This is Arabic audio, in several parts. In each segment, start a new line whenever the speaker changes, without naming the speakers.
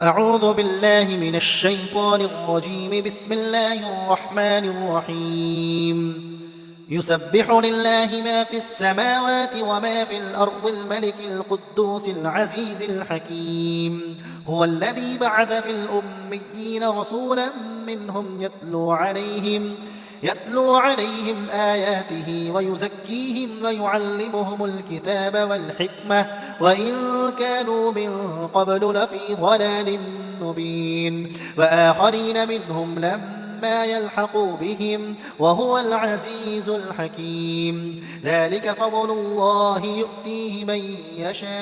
أعوذ بالله من الشيطان الرجيم. بسم الله الرحمن الرحيم. يسبح لله ما في السماوات وما في الأرض الملك القدوس العزيز الحكيم. هو الذي بعث في الأميين رسولا منهم يتلو عليهم آياته ويزكيهم ويعلمهم الكتاب والحكمة وإن كانوا من قبل لفي ضلال مبين، وآخرين منهم لما يلحقوا بهم وهو العزيز الحكيم. ذلك فضل الله يؤتيه من يشاء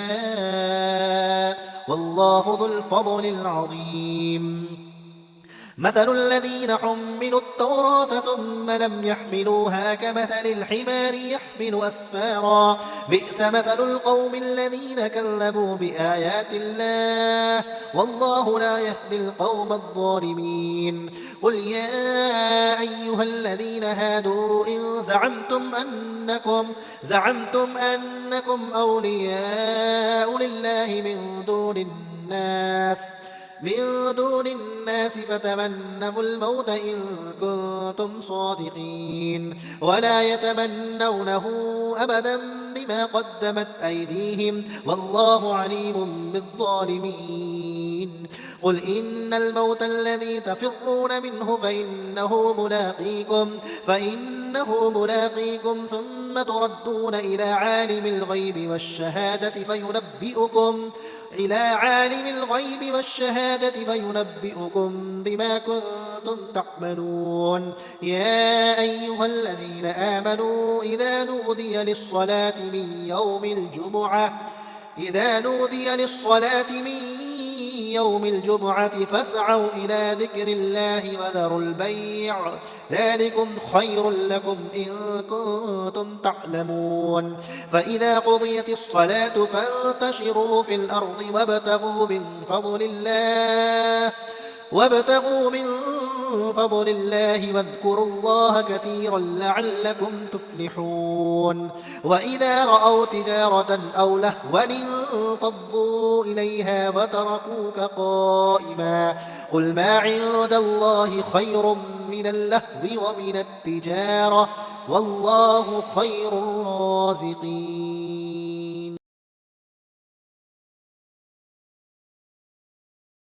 والله ذو الفضل العظيم. مثل الذين حملوا التوراة ثم لم يحملوها كمثل الحمار يحمل أسفارا، بئس مثل القوم الذين كذبوا بآيات الله والله لا يهدي القوم الظالمين. قل يا أيها الذين هادوا إن زعمتم أنكم أولياء لله من دون الناس فتمنوا الموت إن كنتم صادقين، ولا يتمنونه أبدا بما قدمت أيديهم والله عليم بالظالمين. قل إن الموت الذي تفرون منه فإنه ملاقيكم ثم تردون إلى عالم الغيب والشهادة بما كنتم تعملون. يا أيها الذين آمنوا إذا نودي للصلاة من يوم الجمعة فاسعوا إلى ذكر الله وذروا البيع، ذلكم خير لكم إن كنتم تعلمون. فإذا قضيت الصلاة فانتشروا في الأرض وابتغوا من فضل الله واذكروا الله كثيرا لعلكم تفلحون. وإذا رأوا تجارة أو لهوا انفضوا إليها وتركوك قائما. قل ما عند الله خير من اللهو ومن التجارة والله خير الرازقين.